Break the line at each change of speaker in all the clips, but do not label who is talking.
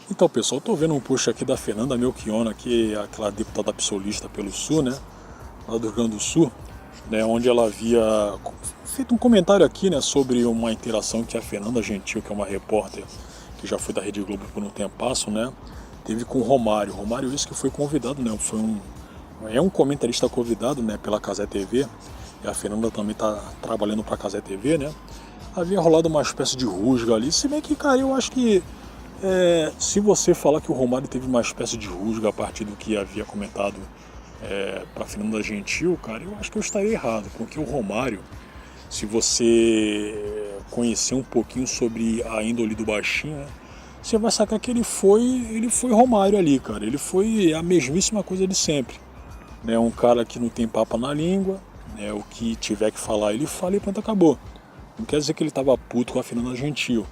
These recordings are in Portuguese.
Então, pessoal, estou vendo um post aqui da Fernanda Melchiona, que é aquela deputada psolista pelo Sul, né, lá do Rio Grande do Sul, né, onde ela havia feito um comentário aqui, né, sobre uma interação que a Fernanda Gentil, que é uma repórter que já foi da Rede Globo por um tempasso, né, teve com o Romário. Romário, esse que foi convidado, né, é um comentarista convidado, né, pela Cazé TV, e a Fernanda também está trabalhando para a Cazé TV, né. Havia rolado uma espécie de rusga ali, se bem que, cara, eu acho que se você falar que o Romário teve uma espécie de rusga a partir do que havia comentado para Fernanda Gentil, cara, eu acho que eu estaria errado, porque o Romário, se você conhecer um pouquinho sobre a índole do baixinho, né, você vai sacar que ele foi Romário ali, cara. Ele foi a mesmíssima coisa de sempre, né? Um cara que não tem papa na língua, né? O que tiver que falar ele fala e pronto, acabou. Não quer dizer que ele estava puto com a Fernanda Gentil,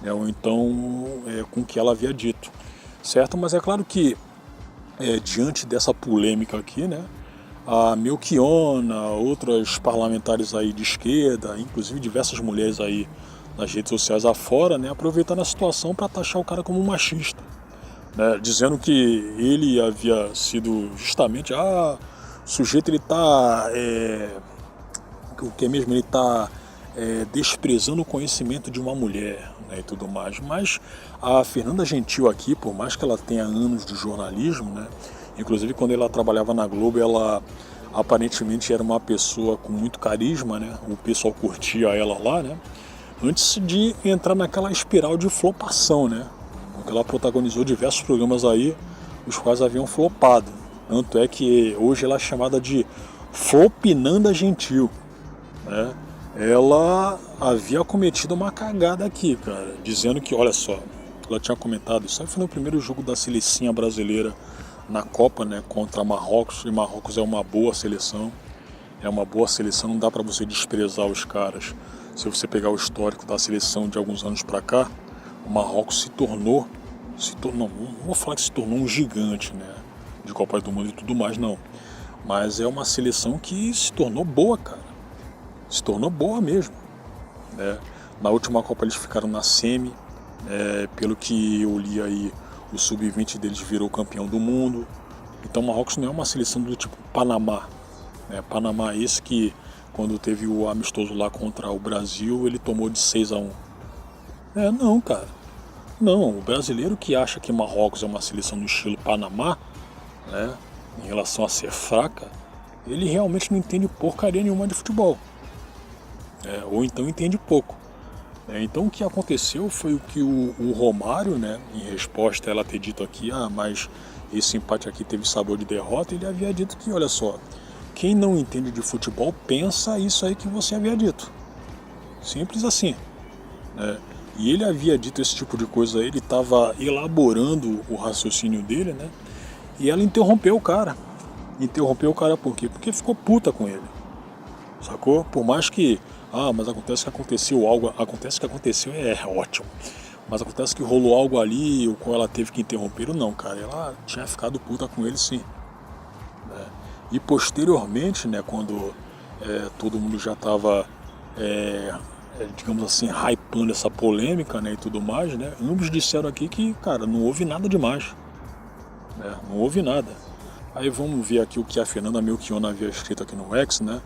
né? Ou então com o que ela havia dito, certo? Mas é claro que diante dessa polêmica aqui, né, a Melchiona, outras parlamentares aí de esquerda, inclusive diversas mulheres aí nas redes sociais afora, né, aproveitando a situação para taxar o cara como um machista, né, dizendo que ele havia sido justamente, o sujeito ele tá, o que é mesmo, ele tá desprezando o conhecimento de uma mulher, né, e tudo mais. Mas a Fernanda Gentil aqui, por mais que ela tenha anos de jornalismo, né, inclusive quando ela trabalhava na Globo, ela aparentemente era uma pessoa com muito carisma, né, o pessoal curtia ela lá, né, antes de entrar naquela espiral de flopação, né, porque ela protagonizou diversos programas aí, os quais haviam flopado. Tanto é que hoje ela é chamada de Flopinanda Gentil, né? Ela havia cometido uma cagada aqui, cara, dizendo que, olha só, ela tinha comentado, isso aí foi no primeiro jogo da seleção brasileira na Copa, né, contra Marrocos, e Marrocos é uma boa seleção, não dá pra você desprezar os caras. Se você pegar o histórico da seleção de alguns anos pra cá, o Marrocos não vou falar que se tornou um gigante, né, de Copa do Mundo e tudo mais, não, mas é uma seleção que se tornou boa, cara. Se tornou boa mesmo, né? Na última Copa eles ficaram na semi, pelo que eu li aí, o sub-20 deles virou campeão do mundo. Então o Marrocos não é uma seleção do tipo Panamá, né? Panamá esse que, quando teve o amistoso lá contra o Brasil, ele tomou de 6-1. Não, cara. Não, o brasileiro que acha que Marrocos é uma seleção do estilo Panamá, né, em relação a ser fraca, ele realmente não entende porcaria nenhuma de futebol. Ou então entende pouco. Então o que aconteceu foi o que o Romário, né, em resposta a ela ter dito aqui, mas esse empate aqui teve sabor de derrota, ele havia dito que, olha só, quem não entende de futebol pensa isso aí que você havia dito. Simples assim, né? E ele havia dito esse tipo de coisa, ele estava elaborando o raciocínio dele, né? E ela interrompeu o cara. Interrompeu o cara por quê? Porque ficou puta com ele. Sacou? Por mais que, mas acontece que aconteceu algo, acontece que aconteceu, é ótimo. Mas acontece que rolou algo ali, o qual ela teve que interromper, ou não, cara. Ela tinha ficado puta com ele, sim, né? E posteriormente, né, quando todo mundo já estava, digamos assim, hypando essa polêmica, né, e tudo mais, né, ambos disseram aqui que, cara, não houve nada demais, né, não houve nada. Aí vamos ver aqui o que a Fernanda Melchiona havia escrito aqui no X, né.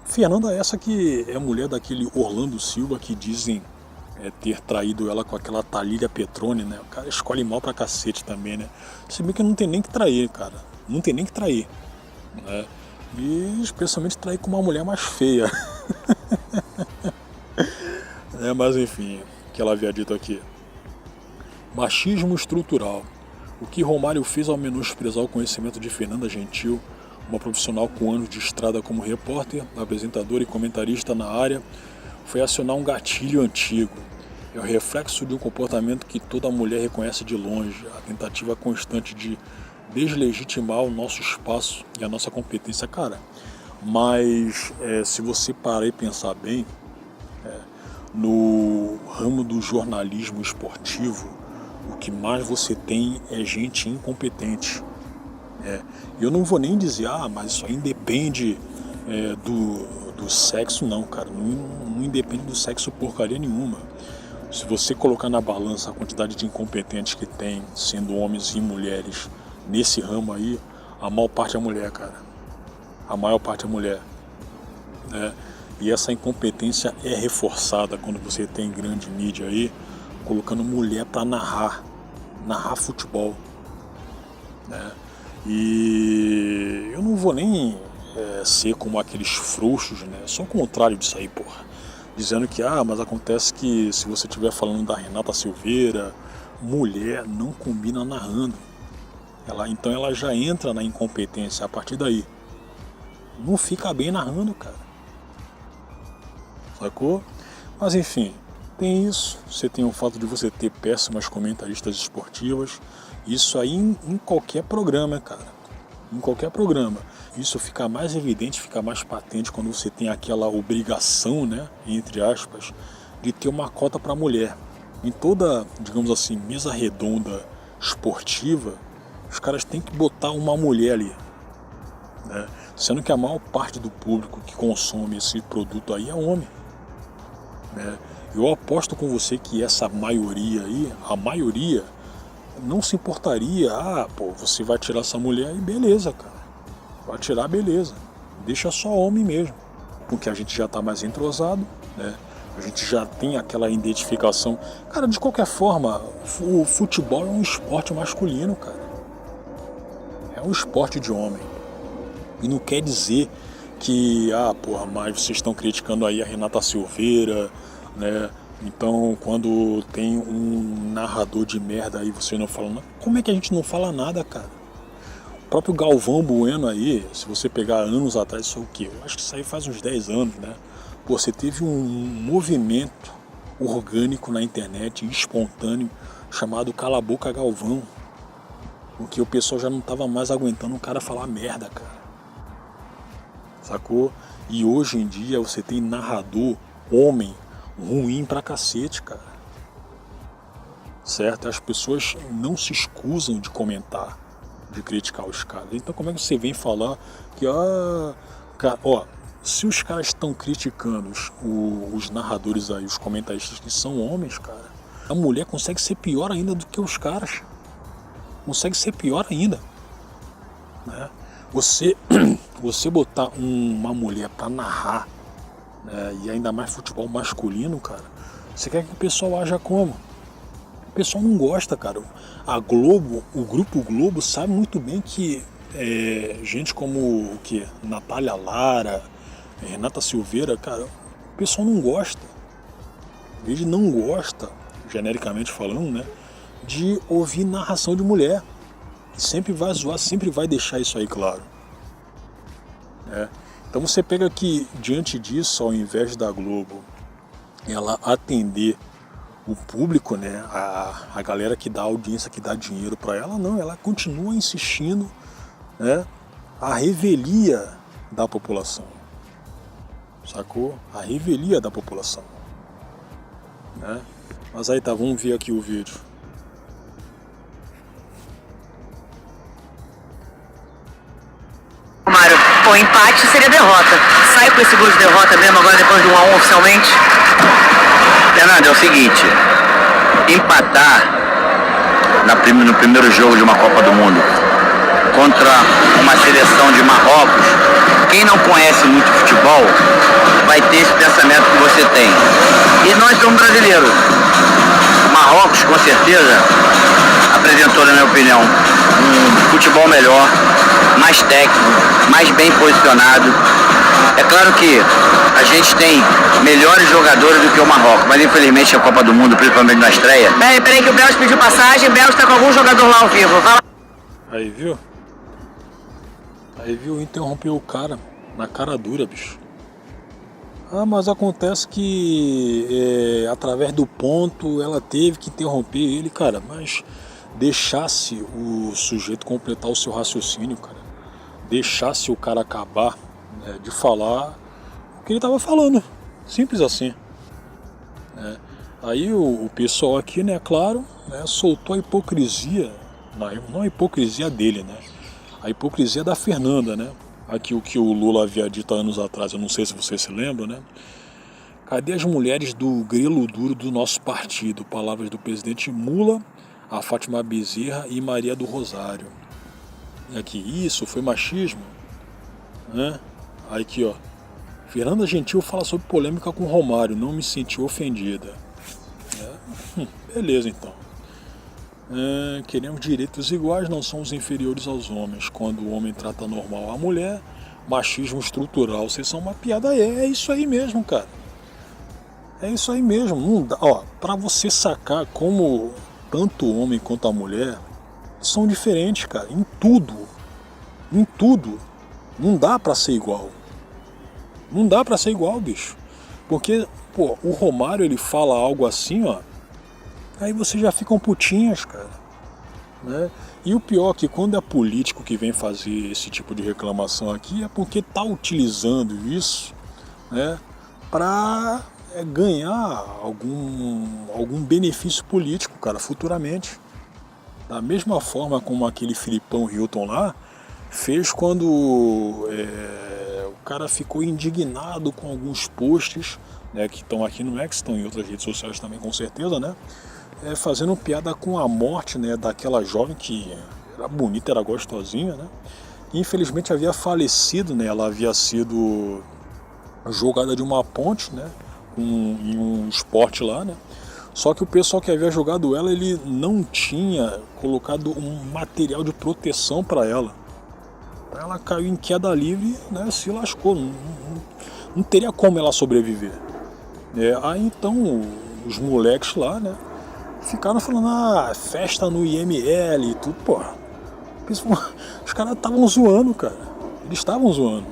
Fernanda essa que é mulher daquele Orlando Silva que dizem ter traído ela com aquela Thalília Petrone, né? O cara escolhe mal pra cacete também, né? Se bem que não tem nem que trair, cara. Não tem nem que trair, né? E especialmente trair com uma mulher mais feia. Mas enfim, o que ela havia dito aqui. Machismo estrutural. O que Romário fez ao menosprezar o conhecimento de Fernanda Gentil, uma profissional com anos de estrada como repórter, apresentadora e comentarista na área, foi acionar um gatilho antigo. É o reflexo de um comportamento que toda mulher reconhece de longe, a tentativa constante de deslegitimar o nosso espaço e a nossa competência, cara. Mas se você parar e pensar bem, no ramo do jornalismo esportivo, o que mais você tem é gente incompetente. Eu não vou nem dizer, mas isso aí independe do sexo, não, cara. Não independe do sexo porcaria nenhuma. Se você colocar na balança a quantidade de incompetentes que tem, sendo homens e mulheres, nesse ramo aí, a maior parte é mulher, cara. A maior parte é mulher. Né? E essa incompetência é reforçada quando você tem grande mídia aí, colocando mulher para narrar futebol. Né? E eu não vou nem ser como aqueles frouxos, né? Só o contrário disso aí, porra. Dizendo que, mas acontece que se você estiver falando da Renata Silveira, mulher não combina narrando. Então ela já entra na incompetência a partir daí. Não fica bem narrando, cara. Sacou? Mas enfim, tem isso. Você tem o fato de você ter péssimas comentaristas esportivas. Isso aí em qualquer programa, cara. Em qualquer programa. Isso fica mais evidente, fica mais patente quando você tem aquela obrigação, né, entre aspas, de ter uma cota para mulher. Em toda, digamos assim, mesa redonda esportiva, os caras têm que botar uma mulher ali. Né? Sendo que a maior parte do público que consome esse produto aí é homem. Né? Eu aposto com você que essa maioria aí, a maioria, não se importaria, você vai tirar essa mulher e beleza, cara. Vai tirar, beleza. Deixa só homem mesmo. Porque a gente já tá mais entrosado, né? A gente já tem aquela identificação. Cara, de qualquer forma, o futebol é um esporte masculino, cara. É um esporte de homem. E não quer dizer que, mas vocês estão criticando aí a Renata Silveira, né? Então, quando tem um narrador de merda aí, você não fala nada. Como é que a gente não fala nada, cara? O próprio Galvão Bueno aí, se você pegar anos atrás, isso é o quê? Eu acho que isso aí faz uns 10 anos, né? Você teve um movimento orgânico na internet, espontâneo, chamado Cala a Boca Galvão. Porque o pessoal já não tava mais aguentando o cara falar merda, cara. Sacou? E hoje em dia você tem narrador, homem, ruim pra cacete, cara. Certo? As pessoas não se escusam de comentar, de criticar os caras. Então como é que você vem falar que, cara, se os caras estão criticando os narradores aí, os comentaristas que são homens, cara, a mulher consegue ser pior ainda do que os caras. Consegue ser pior ainda. Né? Você botar uma mulher pra narrar, e ainda mais futebol masculino, cara, você quer que o pessoal haja como? O pessoal não gosta, cara. A Globo, o Grupo Globo sabe muito bem que gente como o que? Natália Lara, Renata Silveira, cara, o pessoal não gosta. Ele não gosta, genericamente falando, né, de ouvir narração de mulher. Sempre vai zoar, sempre vai deixar isso aí claro. Então você pega que, diante disso, ao invés da Globo ela atender o público, né, a galera que dá audiência, que dá dinheiro para ela, não, ela continua insistindo, né, a revelia da população. Sacou? A revelia da população. Né? Mas aí tá, vamos ver aqui o vídeo.
Mário, empate seria derrota. Sai com esse gol de derrota mesmo agora depois de 1-1 oficialmente?
Fernando, é o seguinte, empatar no primeiro jogo de uma Copa do Mundo contra uma seleção de Marrocos, quem não conhece muito futebol vai ter esse pensamento que você tem. E nós somos brasileiros. Marrocos, com certeza, apresentou, na minha opinião, um futebol melhor, mais técnico, mais bem posicionado. É claro que a gente tem melhores jogadores do que o Marrocos, mas infelizmente a Copa do Mundo, principalmente na estreia...
Peraí que o Belos pediu passagem, o Belos tá com algum jogador lá ao vivo. Vai lá.
Aí viu? Interrompeu o cara, na cara dura, bicho. Mas acontece que através do ponto ela teve que interromper ele, cara, mas deixasse o sujeito completar o seu raciocínio, cara. Deixasse o cara acabar, né, de falar o que ele estava falando. Simples assim. Aí o pessoal aqui, né, claro, né, soltou a hipocrisia, não a hipocrisia dele, né, a hipocrisia da Fernanda, né. Aqui o que o Lula havia dito há anos atrás, eu não sei se você se lembra, né. Cadê as mulheres do grelo duro do nosso partido? Palavras do presidente Mula, a Fátima Bezerra e Maria do Rosário. E aqui, isso foi machismo? Né? Aí aqui, ó. Fernanda Gentil fala sobre polêmica com Romário, não me senti ofendida. Beleza, então. Queremos direitos iguais, não somos inferiores aos homens. Quando o homem trata normal a mulher, machismo estrutural. Vocês são uma piada. É isso aí mesmo, cara. É isso aí mesmo. Não dá, ó, pra você sacar como tanto o homem quanto a mulher são diferentes, cara. Em tudo. Em tudo. Não dá pra ser igual. Não dá pra ser igual, bicho. Porque, pô, o Romário, ele fala algo assim, ó. Aí vocês já ficam putinhas, cara. Né? E o pior é que quando é político que vem fazer esse tipo de reclamação aqui, é porque tá utilizando isso, né, pra ganhar algum benefício político, cara, futuramente. Da mesma forma como aquele Filipão Hilton lá fez quando o cara ficou indignado com alguns posts, né, que estão aqui no X, estão em outras redes sociais também com certeza, né, fazendo piada com a morte, né, daquela jovem que era bonita, era gostosinha, né, e infelizmente havia falecido, né, ela havia sido jogada de uma ponte, né, em um esporte lá, né. Só que o pessoal que havia jogado ela, ele não tinha colocado um material de proteção para ela. Ela caiu em queda livre, né, se lascou, não teria como ela sobreviver. Aí então os moleques lá, né, ficaram falando, festa no IML e tudo, porra. Os caras estavam zoando, cara. Eles estavam zoando.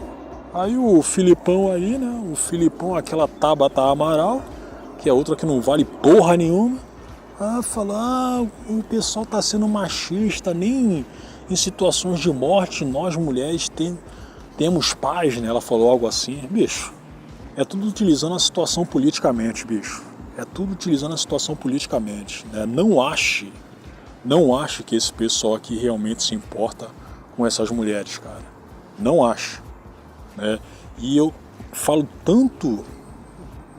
Aí o Filipão aí, né, aquela Tabata Amaral, que é outra que não vale porra nenhuma, fala, o pessoal tá sendo machista, nem em situações de morte nós mulheres temos paz, né? Ela falou algo assim. Bicho, é tudo utilizando a situação politicamente, bicho. É tudo utilizando a situação politicamente, né? Não ache que esse pessoal aqui realmente se importa com essas mulheres, cara. Não ache, né? E eu falo tanto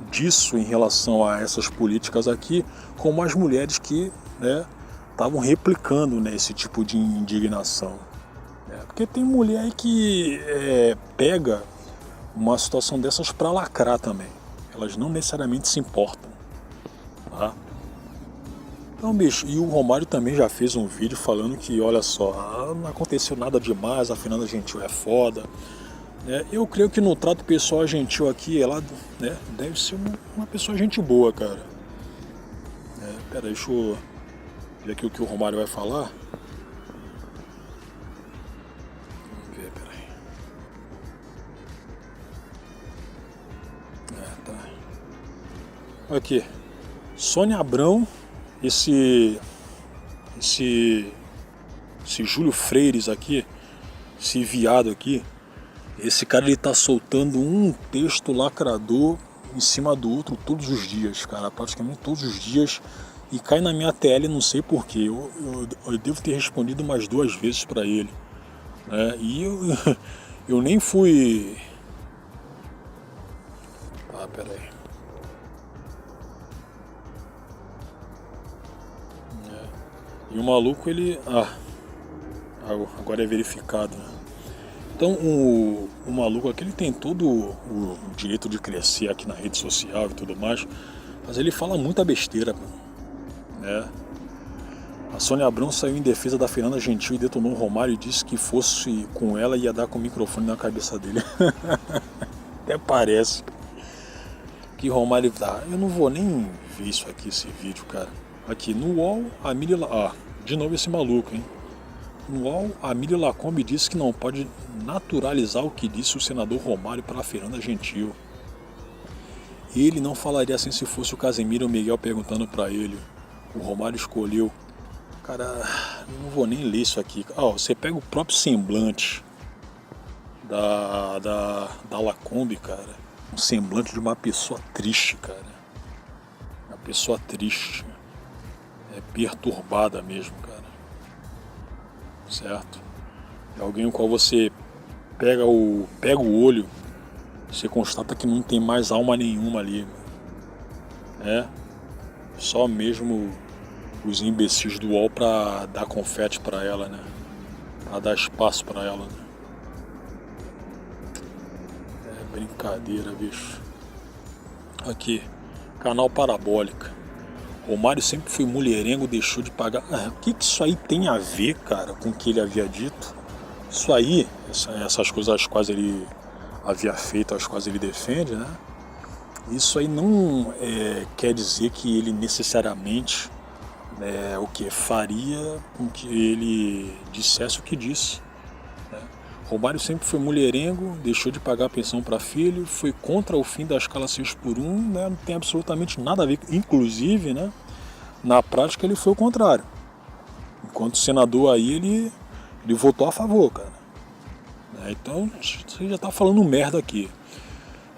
disso em relação a essas políticas aqui, como as mulheres que, né, estavam replicando, né, esse tipo de indignação. Porque tem mulher aí que pega uma situação dessas para lacrar também. Elas não necessariamente se importam. Tá? Então, bicho, e o Romário também já fez um vídeo falando que, olha só, não aconteceu nada demais, a Fernanda Gentil é foda. Eu creio que no trato pessoal gentil aqui, ela, né, deve ser uma pessoa gente boa, cara. Pera, deixa eu ver aqui o que o Romário vai falar. Vamos ver, peraí. Tá. Aqui. Sônia Abrão, esse Júlio Freires aqui, esse viado aqui, esse cara, ele tá soltando um texto lacrador em cima do outro todos os dias, cara, praticamente todos os dias, e cai na minha TL, não sei porquê. Eu devo ter respondido umas 2 vezes pra ele, né? E eu nem fui... Pera aí. E o maluco, ele... agora é verificado, né? Então o maluco aqui, ele tem todo o direito de crescer aqui na rede social e tudo mais, mas ele fala muita besteira, né? A Sônia Abrão saiu em defesa da Fernanda Gentil e detonou o Romário e disse que fosse com ela ia dar com o microfone na cabeça dele. Até parece que Romário tá. Eu não vou nem ver isso aqui, esse vídeo, cara. Aqui no UOL, a Miriam... de novo esse maluco, hein? No UOL, a Miriam Lacombe disse que não pode naturalizar o que disse o senador Romário para a Fernanda Gentil. Ele não falaria assim se fosse o Casemiro ou o Miguel perguntando para ele. O Romário escolheu. Cara, eu não vou nem ler isso aqui. Você pega o próprio semblante da Lacombe, cara. Um semblante de uma pessoa triste, cara. Uma pessoa triste. Perturbada mesmo, cara. Certo? É alguém o qual você pega o olho, você constata que não tem mais alma nenhuma ali. né? Só mesmo os imbecis do UOL pra dar confete pra ela, né? Pra dar espaço pra ela, né? É brincadeira, bicho. Aqui, canal Parabólica. Romário sempre foi mulherengo, deixou de pagar. O que isso aí tem a ver, cara, com o que ele havia dito? Isso aí, essas coisas às quais ele havia feito, às quais ele defende, né? Isso aí não quer dizer que ele necessariamente o que faria com que ele dissesse o que disse, né? Romário sempre foi mulherengo, deixou de pagar pensão para filho, foi contra o fim da escala 6x1, né? Não tem absolutamente nada a ver. Inclusive, né, na prática ele foi o contrário. Enquanto senador aí ele votou a favor, cara. Então você já está falando merda aqui.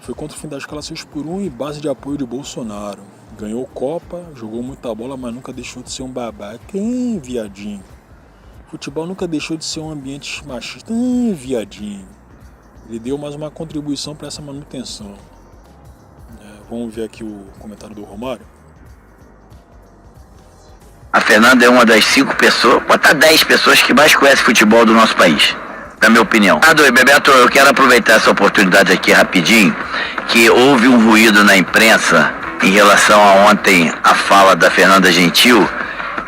Foi contra o fim da escala 6x1 e base de apoio de Bolsonaro. Ganhou Copa, jogou muita bola, mas nunca deixou de ser um babaca. Viadinho. Futebol nunca deixou de ser um ambiente machista. Viadinho. Ele deu mais uma contribuição para essa manutenção. Vamos ver aqui o comentário do Romário.
A Fernanda é uma das 5 pessoas, bota 10 pessoas que mais conhecem futebol do nosso país, na minha opinião. Bebeto, eu quero aproveitar essa oportunidade aqui rapidinho, que houve um ruído na imprensa em relação a ontem a fala da Fernanda Gentil,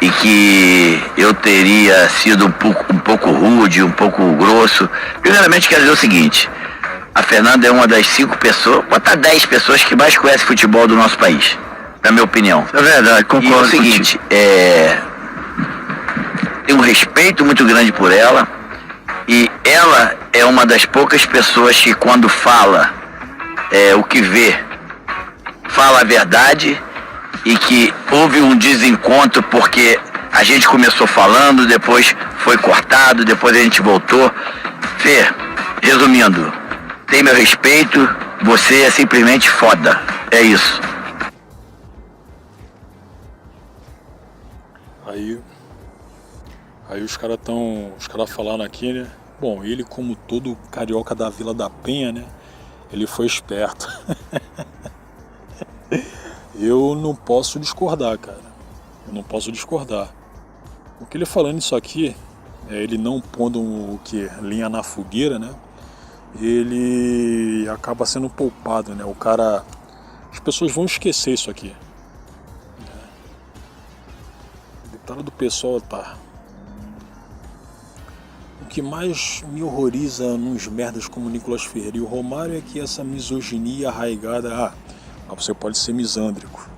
e que eu teria sido um pouco rude, um pouco grosso. Primeiramente quero dizer o seguinte: a Fernanda é uma das 5 pessoas, bota 10 pessoas que mais conhecem futebol do nosso país, na minha opinião. É verdade, concordo. E é o seguinte, tenho um respeito muito grande por ela, e ela é uma das poucas pessoas que quando fala o que vê, fala a verdade, e que houve um desencontro porque a gente começou falando, depois foi cortado, depois a gente voltou. Fê, resumindo, tem meu respeito, você é simplesmente foda, é isso.
Aí os caras falando aqui, né? Bom, ele, como todo carioca da Vila da Penha, né? Ele foi esperto. Eu não posso discordar, cara. Eu não posso discordar. O que ele falando isso aqui, ele não pondo o que? Linha na fogueira, né? Ele acaba sendo poupado, né? O cara... As pessoas vão esquecer isso aqui. O deputado do PSOL tá... O que mais me horroriza nos merdas como Nicolas Ferreira e o Romário é que essa misoginia arraigada... Você pode ser misândrico,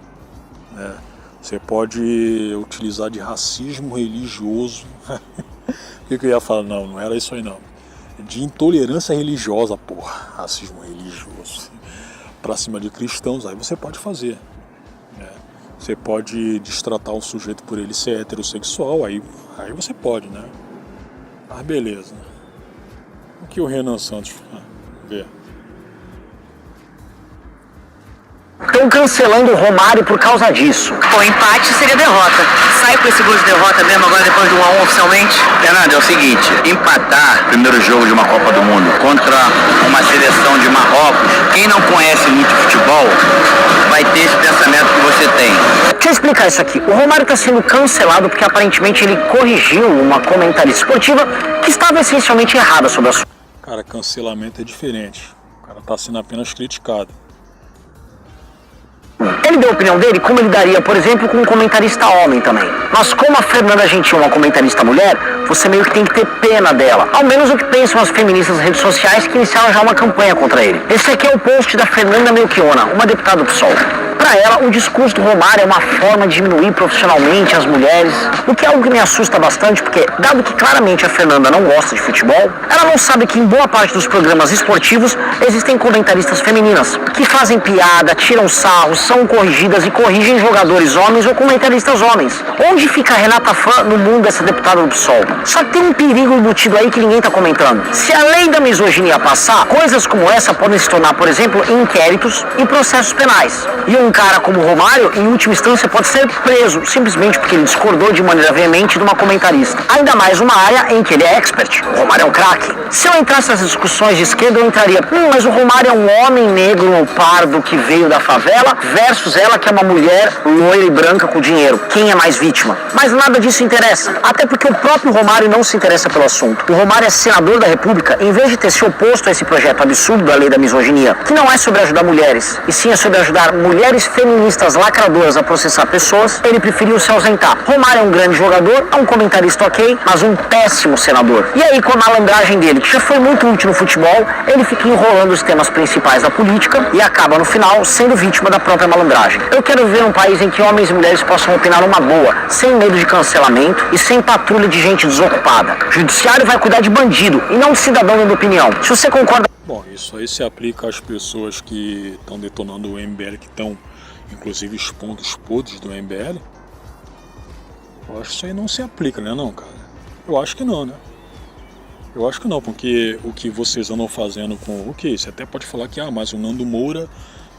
né? Você pode utilizar de racismo religioso. O que eu ia falar? Não era isso aí não. De intolerância religiosa, porra. Racismo religioso. Pra cima de cristãos, aí você pode fazer, né? Você pode destratar um sujeito por ele ser heterossexual, aí você pode, né? Mas beleza. O que o Renan Santos vê?
Estão cancelando o Romário por causa disso.
O empate seria derrota. Sai com esse gol de derrota mesmo agora depois de 1-1 oficialmente?
Fernando, é o seguinte, empatar primeiro jogo de uma Copa do Mundo contra uma seleção de Marrocos, quem não conhece muito futebol vai ter esse pensamento que você tem.
Deixa eu explicar isso aqui. O Romário está sendo cancelado porque aparentemente ele corrigiu uma comentarista esportiva que estava essencialmente errada sobre o assunto.
Cara, cancelamento é diferente. O cara está sendo apenas criticado.
Ele deu a opinião dele, como ele daria, por exemplo, com um comentarista homem também. Mas como a Fernanda Gentil é uma comentarista mulher, você meio que tem que ter pena dela. Ao menos o que pensam as feministas nas redes sociais que iniciaram já uma campanha contra ele. Esse aqui é o post da Fernanda Melchiona, uma deputada do PSOL. Para ela, o discurso do Romário é uma forma de diminuir profissionalmente as mulheres, o que é algo que me assusta bastante, porque, dado que claramente a Fernanda não gosta de futebol, ela não sabe que em boa parte dos programas esportivos existem comentaristas femininas, que fazem piada, tiram sarro, são corrigidas e corrigem jogadores homens ou comentaristas homens. Onde fica a Renata Fã no mundo dessa deputada do PSOL? Só que tem um perigo embutido aí que ninguém tá comentando. Se a lei da misoginia passar, coisas como essa podem se tornar, por exemplo, inquéritos e processos penais. E um cara como o Romário, em última instância, pode ser preso, simplesmente porque ele discordou de maneira veemente de uma comentarista. Ainda mais uma área em que ele é expert. O Romário é um craque. Se eu entrasse nessas discussões de esquerda, eu entraria, mas o Romário é um homem negro ou pardo que veio da favela, versus ela, que é uma mulher loira e branca com dinheiro. Quem é mais vítima? Mas nada disso interessa, até porque o próprio Romário não se interessa pelo assunto. O Romário é senador da República, em vez de ter se oposto a esse projeto absurdo da lei da misoginia, que não é sobre ajudar mulheres, e sim é sobre ajudar mulheres feministas lacradoras a processar pessoas, ele preferiu se ausentar. Romário é um grande jogador, é um comentarista ok, mas um péssimo senador. E aí, com a malandragem dele, que já foi muito útil no futebol, ele fica enrolando os temas principais da política e acaba, no final, sendo vítima da própria malandragem. Eu quero ver um país em que homens e mulheres possam opinar uma boa, sem medo de cancelamento e sem patrulha de gente desocupada. O judiciário vai cuidar de bandido e não de cidadão dando opinião. Se você concorda...
Bom, isso aí se aplica às pessoas que estão detonando o MBL, que estão, inclusive, expondo os podres do MBL. Eu acho que isso aí não se aplica, né, não, cara? Eu acho que não, né? Eu acho que não, porque o que vocês andam fazendo com... O que? Você até pode falar que, mas o Nando Moura,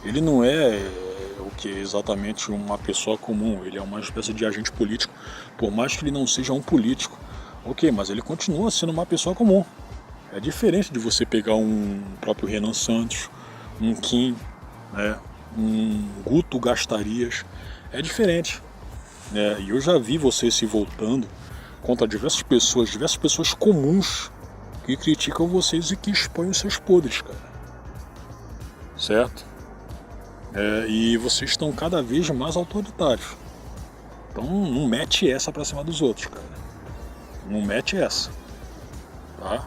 ele não é o que exatamente uma pessoa comum, ele é uma espécie de agente político, por mais que ele não seja um político. Ok, mas ele continua sendo uma pessoa comum. É diferente de você pegar um próprio Renan Santos, um Kim, né, um Guto Gastarias. É diferente. Né? E eu já vi você se voltando contra diversas pessoas comuns que criticam vocês e que expõem os seus podres, cara. Certo? E vocês estão cada vez mais autoritários. Então não mete essa pra cima dos outros, cara. Não mete essa. Tá?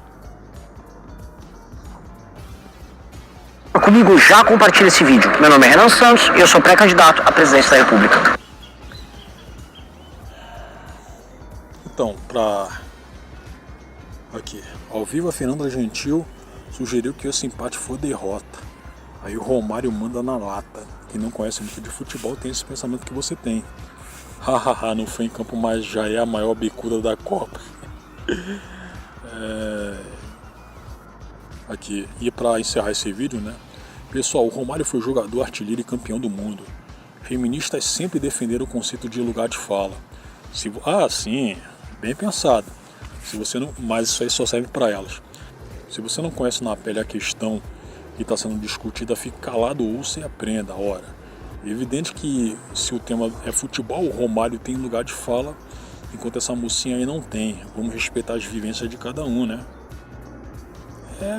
Comigo, já compartilha esse vídeo. Meu nome é Renan Santos e eu sou pré-candidato à presidência da República.
Então, aqui, ao vivo a Fernanda Gentil sugeriu que esse empate for derrota. Aí o Romário manda na lata. Quem não conhece muito de futebol tem esse pensamento que você tem. Hahaha, não foi em campo, mas já é a maior bicuda da Copa. Aqui, e para encerrar esse vídeo, né? Pessoal, o Romário foi jogador, artilheiro e campeão do mundo. Feministas sempre defenderam o conceito de lugar de fala. Sim, bem pensado. Mas isso aí só serve para elas. Se você não conhece na pele a questão que está sendo discutida, fique calado, ouça e aprenda. Ora, é evidente que se o tema é futebol, o Romário tem lugar de fala, enquanto essa mocinha aí não tem. Vamos respeitar as vivências de cada um, né?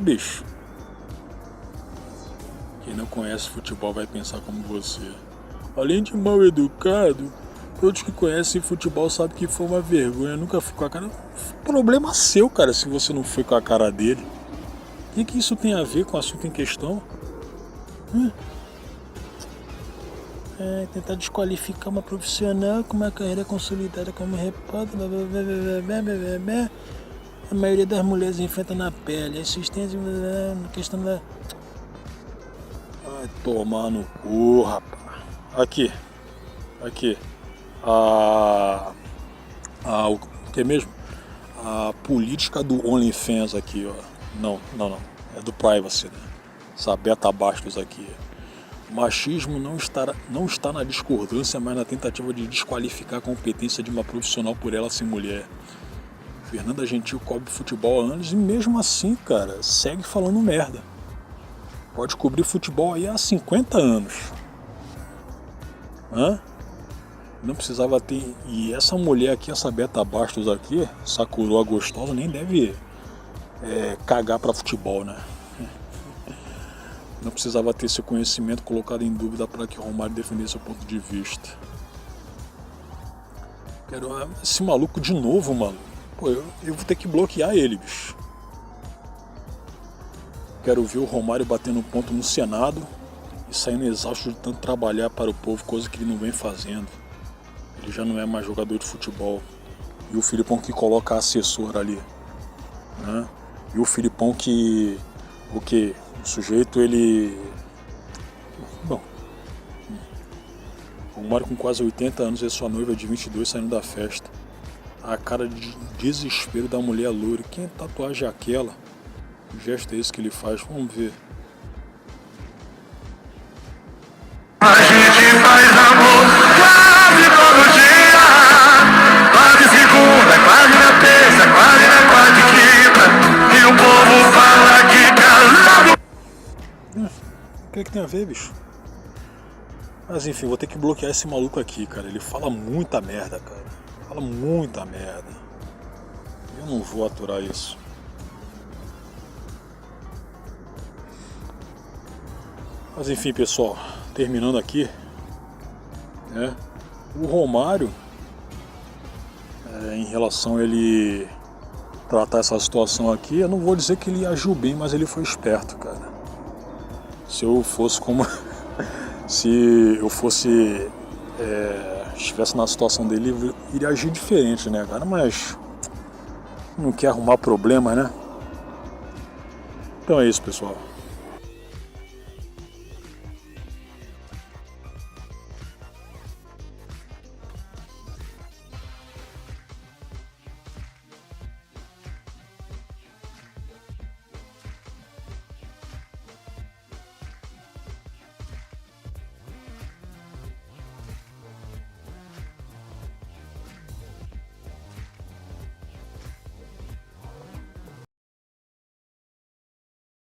Bicho. Quem não conhece futebol vai pensar como você. Além de mal educado, todos que conhecem futebol sabem que foi uma vergonha. Nunca fui com a cara. Problema seu, cara, se você não foi com a cara dele. O que isso tem a ver com o assunto em questão? Tentar desqualificar uma profissional com uma carreira consolidada como repórter. A maioria das mulheres enfrenta na pele. Assistência na questão da... Vai tomar no cu, rapaz. Aqui. O que é mesmo? A política do OnlyFans aqui, ó. Não. É do Privacy, né? Essa Beta Bastos aqui. Machismo não está na discordância, mas na tentativa de desqualificar a competência de uma profissional por ela ser mulher. Fernanda Gentil cobre futebol há anos e mesmo assim, cara, segue falando merda. Pode cobrir futebol aí há 50 anos. Não precisava ter... E essa mulher aqui, essa Beta Bastos aqui, essa coroa gostosa, nem deve cagar pra futebol, né? Não precisava ter esse conhecimento colocado em dúvida para que o Romário defendesse o ponto de vista. Quero esse maluco de novo, mano. Pô, eu vou ter que bloquear ele, bicho. Quero ver o Romário batendo ponto no Senado e saindo exausto de tanto trabalhar para o povo, coisa que ele não vem fazendo. Ele já não é mais jogador de futebol. E o Filipão que coloca assessor ali, né? E o Filipão que... O que? O sujeito, ele... Bom... O Romário com quase 80 anos e sua noiva de 22 saindo da festa. A cara de desespero da mulher loura. Que tatuagem é aquela? Que gesto é esse que ele faz? Vamos ver.
A gente faz amor quase todo dia. Quase segunda, quase na terça, quase na quarta e quinta. E o povo fala que calado.
O que tem a ver, bicho? Mas enfim, vou ter que bloquear esse maluco aqui, cara. Ele fala muita merda, cara. Fala muita merda. Eu não vou aturar isso. Mas enfim, pessoal, terminando aqui, né? O Romário, em relação a ele tratar essa situação aqui, eu não vou dizer que ele agiu bem, mas ele foi esperto, cara. Se eu fosse como... Se eu fosse... estivesse na situação dele, eu iria agir diferente, né, cara? Mas... não quer arrumar problema, né? Então é isso, pessoal.